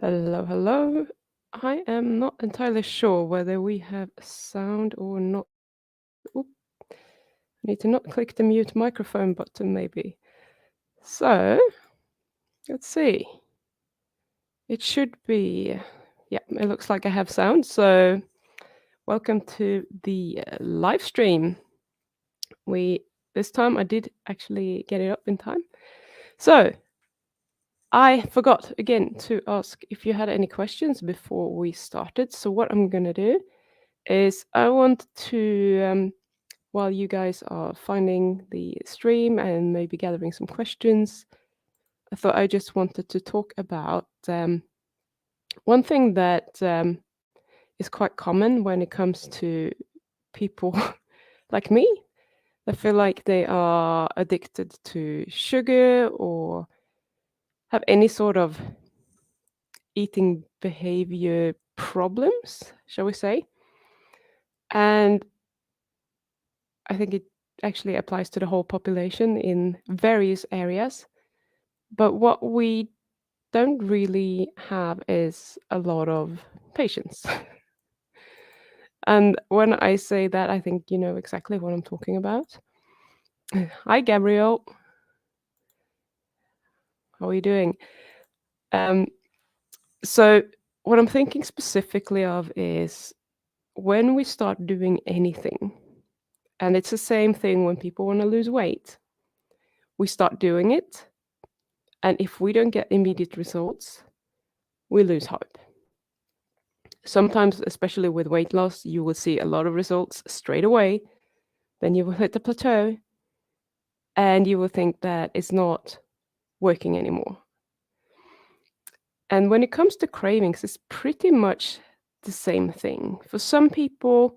Hello, hello. I am not entirely sure whether we have sound or not. Oop, I need to not click the mute microphone button, maybe. So, let's see. It should be, yeah, it looks like I have sound. So, welcome to the live stream. This time I did actually get it up in time. So, I forgot again to ask if you had any questions before we started. So, what I'm going to do is I want to, while you guys are finding the stream and maybe gathering some questions, I thought I just wanted to talk about one thing that is quite common when it comes to people like me that feel like they are addicted to sugar or have any sort of eating behavior problems, shall we say. And I think it actually applies to the whole population in various areas. But what we don't really have is a lot of patience. And when I say that, I think you know exactly what I'm talking about. Hi, Gabriel. How are you doing? Um, so, what I'm thinking specifically of is when we start doing anything, and it's the same thing when people want to lose weight, we start doing it. And if we don't get immediate results, we lose hope. Sometimes, especially with weight loss, you will see a lot of results straight away. Then you will hit the plateau and you will think that it's not working anymore. And when it comes to cravings, it's pretty much the same thing. For some people,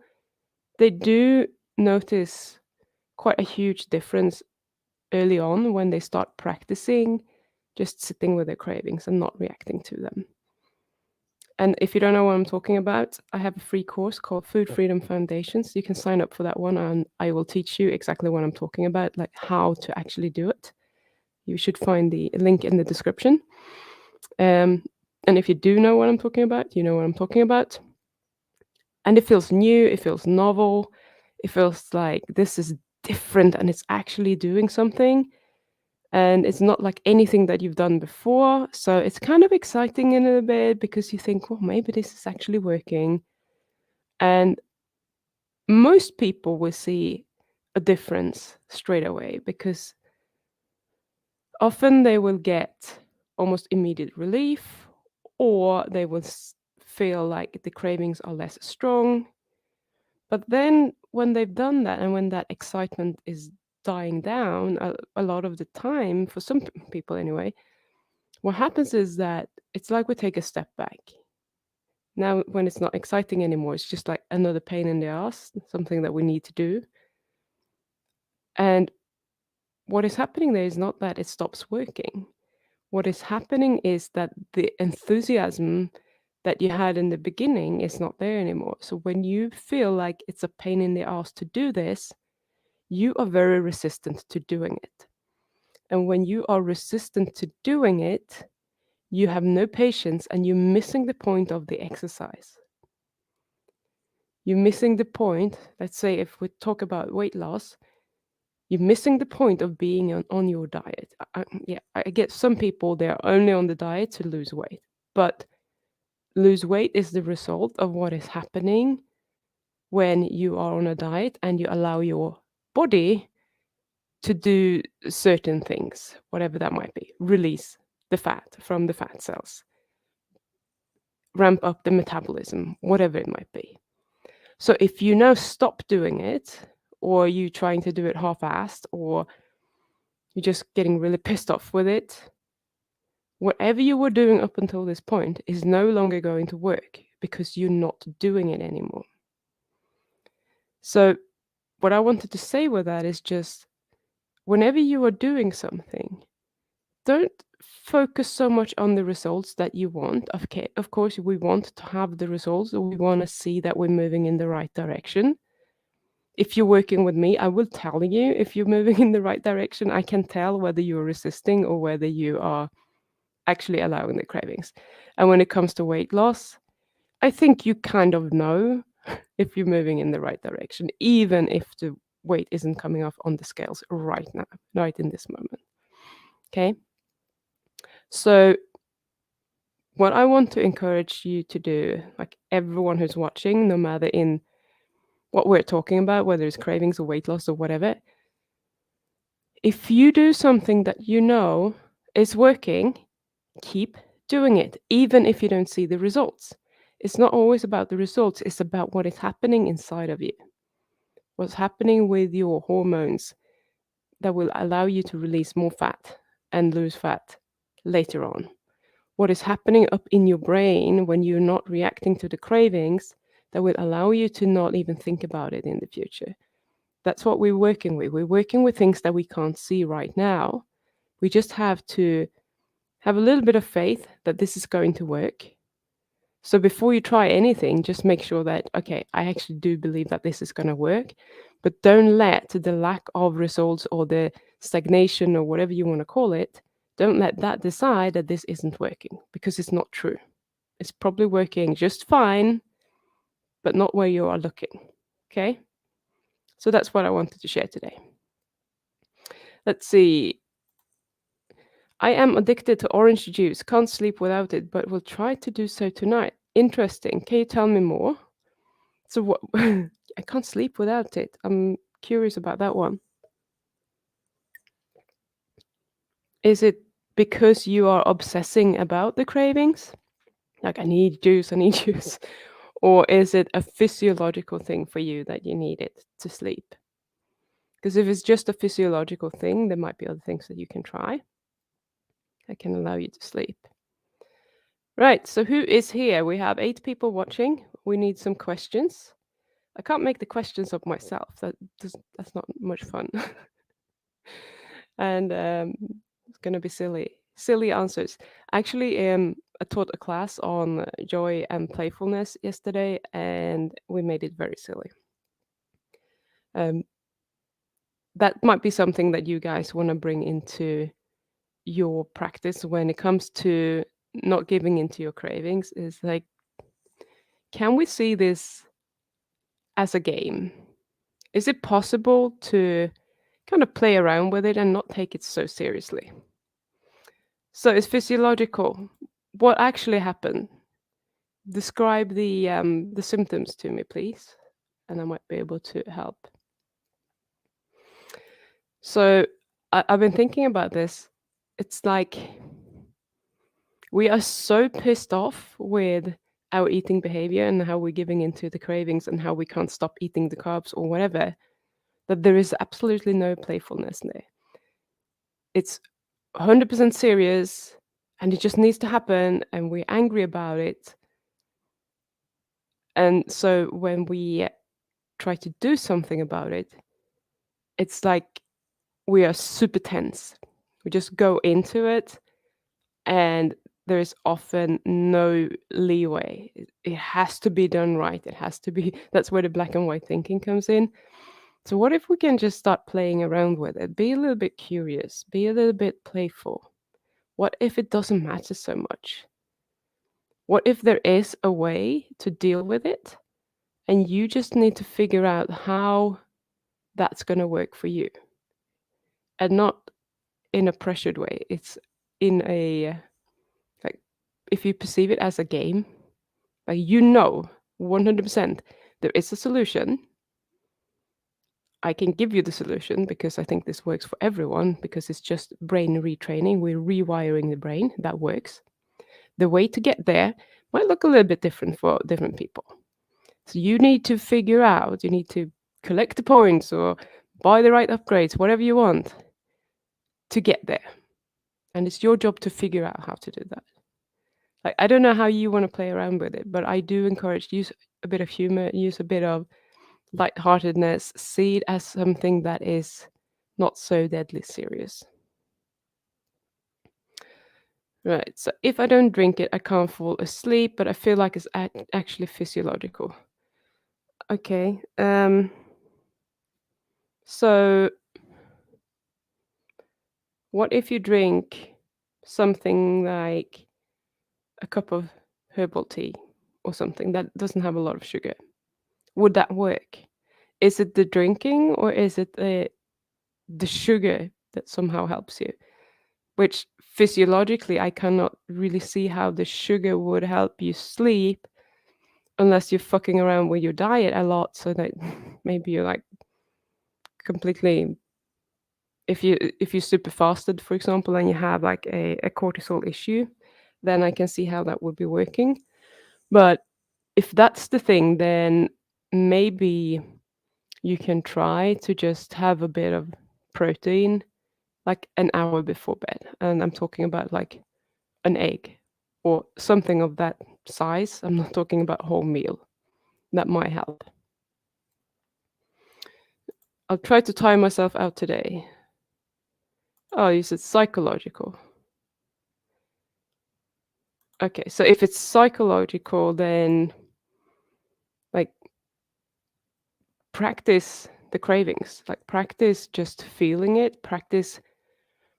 they do notice quite a huge difference early on when they start practicing just sitting with their cravings and not reacting to them. And if you don't know what I'm talking about, I have a free course called Food Freedom Foundations. You can sign up for that one, and I will teach you exactly what I'm talking about, like how to actually do it. You should find the link in the description. And if you do know what I'm talking about, you know what I'm talking about. And it feels new, it feels novel, it feels like this is different and it's actually doing something. And it's not like anything that you've done before. So it's kind of exciting in a bit because you think, well, maybe this is actually working. And most people will see a difference straight away because often they will get almost immediate relief or they will feel like the cravings are less strong. But then when they've done that and when that excitement is dying down a lot of the time, for some people anyway, what happens is that it's like we take a step back. Now, when it's not exciting anymore, it's just like another pain in the ass, something that we need to do. And what is happening there is not that it stops working. What is happening is that the enthusiasm that you had in the beginning is not there anymore. So when you feel like it's a pain in the ass to do this, you are very resistant to doing it. And when you are resistant to doing it, you have no patience and you're missing the point of the exercise. You're missing the point. Let's say if we talk about weight loss, you're missing the point of being on your diet. I get some people, they're only on the diet to lose weight. But lose weight is the result of what is happening when you are on a diet and you allow your body to do certain things, whatever that might be. Release the fat from the fat cells, ramp up the metabolism, whatever it might be. So if you now stop doing it, or you trying to do it half-assed, or you're just getting really pissed off with it, whatever you were doing up until this point is no longer going to work because you're not doing it anymore. So what I wanted to say with that is just whenever you are doing something, don't focus so much on the results that you want. Okay, of course, we want to have the results, or we want to see that we're moving in the right direction. If you're working with me, I will tell you if you're moving in the right direction. I can tell whether you're resisting or whether you are actually allowing the cravings. And when it comes to weight loss, I think you kind of know if you're moving in the right direction, even if the weight isn't coming off on the scales right now, right in this moment. Okay. So, what I want to encourage you to do, like everyone who's watching, no matter in what we're talking about, whether it's cravings or weight loss or whatever, if you do something that you know is working, keep doing it, even if you don't see the results. It's not always about the results, it's about what is happening inside of you, what's happening with your hormones that will allow you to release more fat and lose fat later on. What is happening up in your brain when you're not reacting to the cravings that will allow you to not even think about it in the future. That's what we're working with. We're working with things that we can't see right now. We just have to have a little bit of faith that this is going to work. So before you try anything, just make sure that, okay, I actually do believe that this is going to work. But don't let the lack of results or the stagnation or whatever you want to call it, don't let that decide that this isn't working, because it's not true. It's probably working just fine, but not where you are looking. Okay? So that's what I wanted to share today. Let's see. I am addicted to orange juice. Can't sleep without it, but will try to do so tonight. Interesting. Can you tell me more? So what? I can't sleep without it. I'm curious about that one. Is it because you are obsessing about the cravings? Like, I need juice, I need juice. Or is it a physiological thing for you that you need it to sleep? Because if it's just a physiological thing, there might be other things that you can try that can allow you to sleep. Right, so who is here? We have 8 people watching. We need some questions. I can't make the questions up myself. That's not much fun. And it's gonna be silly answers. Actually, I taught a class on joy and playfulness yesterday, and we made it very silly. Um, that might be something that you guys want to bring into your practice when it comes to not giving into your cravings. Is like, can we see this as a game? Is it possible to kind of play around with it and not take it so seriously? So it's physiological. What actually happened? Describe the symptoms to me, please, and I might be able to help. So I've been thinking about this. It's like we are so pissed off with our eating behavior and how we're giving into the cravings and how we can't stop eating the carbs or whatever, that there is absolutely no playfulness there. It's 100% serious and it just needs to happen and we're angry about it. And so when we try to do something about it, it's like we are super tense. We just go into it and there is often no leeway. It has to be done right. It has to be, that's where the black and white thinking comes in. So, what if we can just start playing around with it? Be a little bit curious, be a little bit playful. What if it doesn't matter so much? What if there is a way to deal with it and you just need to figure out how that's going to work for you? And not in a pressured way. It's in a, like, if you perceive it as a game, like, 100% there is a solution. I can give you the solution because I think this works for everyone, because it's just brain retraining. We're rewiring the brain. That works. The way to get there might look a little bit different for different people. So you need to figure out, you need to collect the points or buy the right upgrades, whatever you want to get there. And it's your job to figure out how to do that. Like, I don't know how you want to play around with it, but I do encourage, use a bit of humor, use a bit of lightheartedness, see it as something that is not so deadly serious. Right. So if I don't drink it, I can't fall asleep, but I feel like it's actually physiological. Okay. So what if you drink something like a cup of herbal tea or something that doesn't have a lot of sugar. Would that work? Is it the drinking or is it the sugar that somehow helps you? Which physiologically, I cannot really see how the sugar would help you sleep unless you're fucking around with your diet a lot so that maybe you're like completely if you super fasted, for example, and you have like a cortisol issue, then I can see how that would be working. But if that's the thing, then maybe you can try to just have a bit of protein like an hour before bed. And I'm talking about like an egg or something of that size. I'm not talking about whole meal. That might help. I'll try to time myself out today. Oh, you said psychological. Okay, so if it's psychological, then like practice the cravings, like practice just feeling it, practice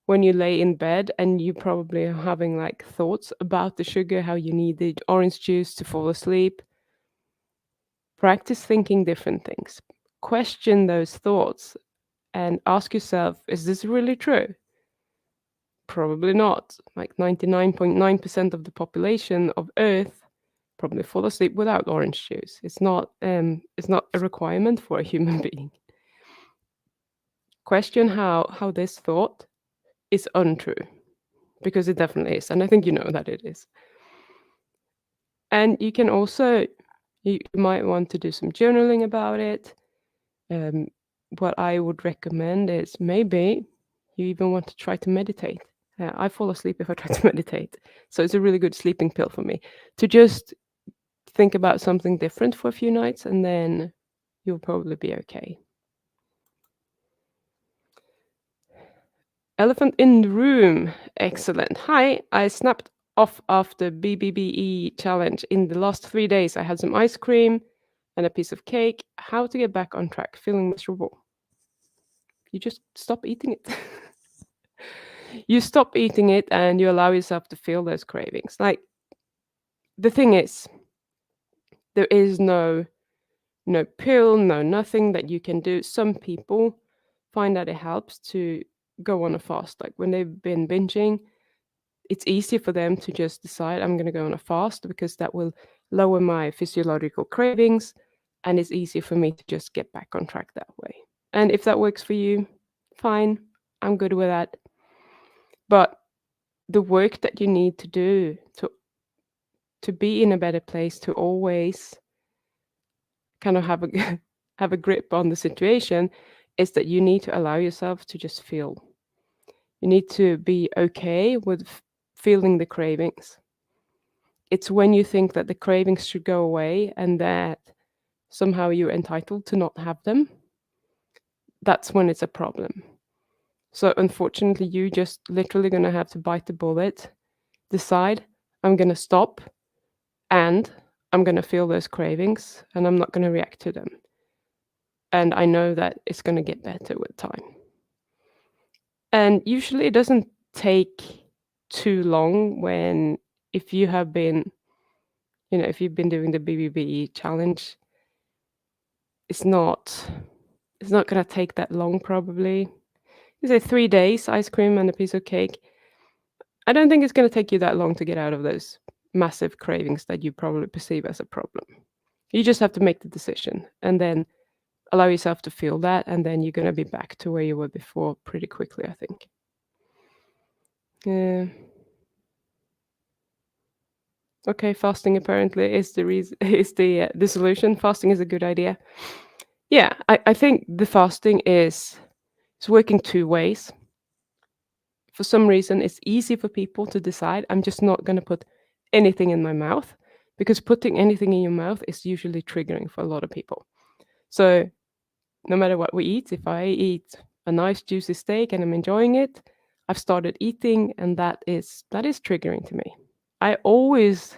when you lay in bed and you probably are having like thoughts about the sugar, how you need the orange juice to fall asleep. Practice thinking different things. Question those thoughts and ask yourself, is this really true? Probably not. Like 99.9% of the population of Earth probably fall asleep without orange juice. It's not a requirement for a human being. Question how this thought is untrue because it definitely is, and I think you know that it is. And you can also you might want to do some journaling about it. Um, what I would recommend is maybe you even want to try to meditate. I fall asleep if I try to meditate, so it's a really good sleeping pill for me to just think about something different for a few nights, and then you'll probably be okay. Elephant in the room. Excellent. Hi, I snapped off after BBBE challenge. In the last 3 days, I had some ice cream and a piece of cake. How to get back on track? Feeling miserable. You just stop eating it. You stop eating it and you allow yourself to feel those cravings. Like the thing is, there is no pill, no nothing that you can do. Some people find that it helps to go on a fast. Like when they've been binging, it's easier for them to just decide I'm going to go on a fast because that will lower my physiological cravings and it's easier for me to just get back on track that way. And if that works for you, fine. I'm good with that. But the work that you need to do to be in a better place, to always kind of have a have a grip on the situation, is that you need to allow yourself to just feel. You need to be okay with feeling the cravings. It's when you think that the cravings should go away and that somehow you're entitled to not have them, that's when it's a problem. So unfortunately, you just literally going to have to bite the bullet, decide I'm going to stop and I'm going to feel those cravings and I'm not going to react to them. And I know that it's going to get better with time. And usually it doesn't take too long when if you have been, if you've been doing the BBB challenge, it's not it's not going to take that long probably. You say 3 days, ice cream and a piece of cake. I don't think it's going to take you that long to get out of those massive cravings that you probably perceive as a problem. You just have to make the decision and then allow yourself to feel that, and then you're going to be back to where you were before pretty quickly, I think. Yeah. Okay, fasting apparently is the reason is the solution. Fasting is a good idea. Yeah, I think the fasting is it's working two ways. For some reason, it's easy for people to decide I'm just not going to put anything in my mouth because putting anything in your mouth is usually triggering for a lot of people. So no matter what we eat, if I eat a nice juicy steak and I'm enjoying it, I've started eating, and that is triggering to me. I always,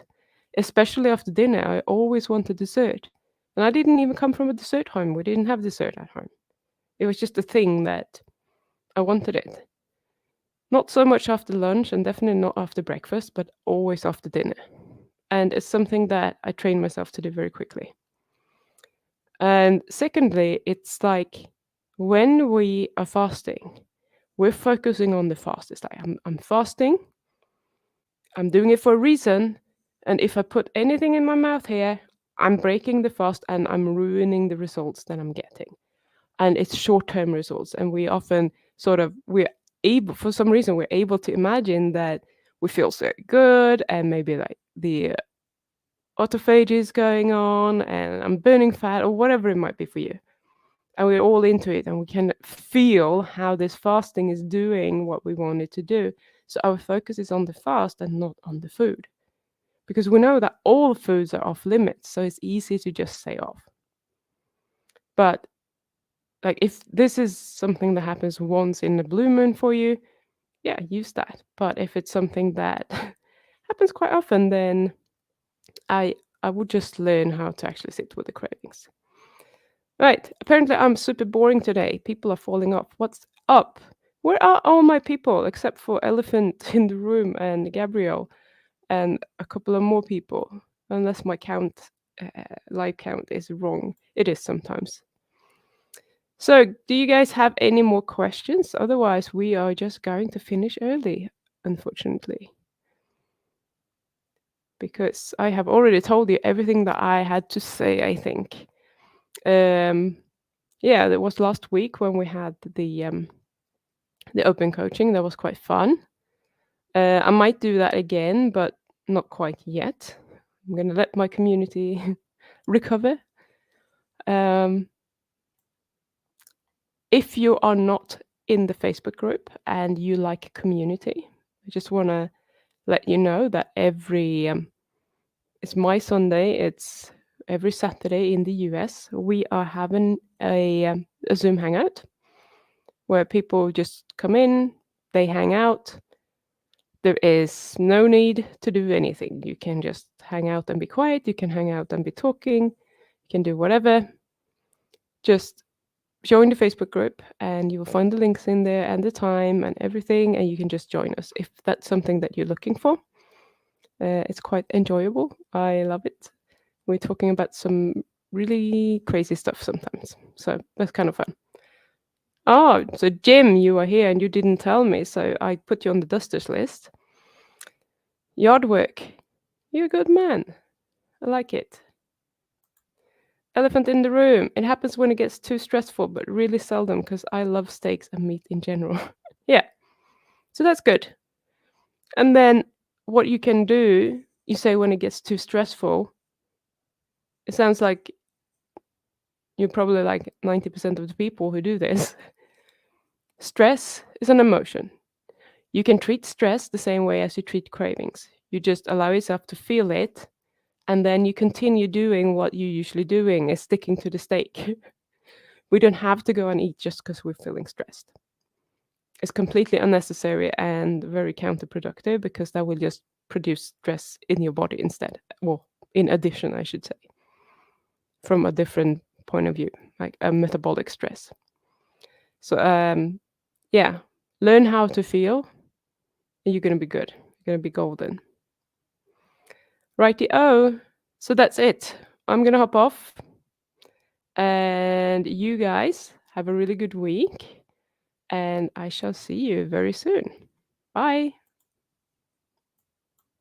especially after dinner, I always want a dessert. And I didn't even come from a dessert home. We didn't have dessert at home. It was just a thing that I wanted it. Not so much after lunch and definitely not after breakfast, but always after dinner. And it's something that I train myself to do very quickly. And secondly, it's like when we are fasting, we're focusing on the fast. It's like I'm fasting, I'm doing it for a reason, and if I put anything in my mouth here, I'm breaking the fast and I'm ruining the results that I'm getting. And it's short-term results, and we often we're able, for some reason, we're able to imagine that we feel so good and maybe like the autophagy is going on and I'm burning fat or whatever it might be for you. And we're all into it and we can feel how this fasting is doing what we want it to do. So our focus is on the fast and not on the food. Because we know that all foods are off limits, so it's easy to just say off. But like if this is something that happens once in a blue moon for you, yeah, use that. But if it's something that happens quite often, then I I would just learn how to actually sit with the cravings. Right. Apparently I'm super boring today. People are falling off. What's up? Where are all my people except for Elephant in the room and Gabriel and a couple of more people? Unless my live count is wrong. It is sometimes. So, do you guys have any more questions? Otherwise, we are just going to finish early, unfortunately, because I have already told you everything that I had to say, I think. Um, yeah, that was last week when we had the open coaching. That was quite fun. I might do that again, but not quite yet. I'm gonna let my community recover. Um, if you are not in the Facebook group and you like community, I just want to let you know that it's my Sunday. It's every Saturday in the US. We are having a Zoom hangout where people just come in, they hang out. There is no need to do anything. You can just hang out and be quiet. You can hang out and be talking. You can do whatever. Just join the Facebook group and you will find the links in there and the time and everything. And you can just join us if that's something that you're looking for. It's quite enjoyable. I love it. We're talking about some really crazy stuff sometimes. So that's kind of fun. Oh, so Jim, you are here and you didn't tell me. So I put you on the dusters list. Yard work. You're a good man. I like it. Elephant in the room. It happens when it gets too stressful, but really seldom because I love steaks and meat in general. Yeah. So that's good. And then what you can do, you say when it gets too stressful, it sounds like you're probably like 90% of the people who do this. Stress is an emotion. You can treat stress the same way as you treat cravings. You just allow yourself to feel it, and then you continue doing what you're usually doing, is sticking to the steak. We don't have to go and eat just because we're feeling stressed. It's completely unnecessary and very counterproductive because that will just produce stress in your body instead. Well, in addition, I should say, from a different point of view, like a metabolic stress. So, yeah, learn how to feel, and you're going to be good. You're going to be golden. Righty oh. So that's it. I'm going to hop off. And you guys have a really good week. And I shall see you very soon. Bye.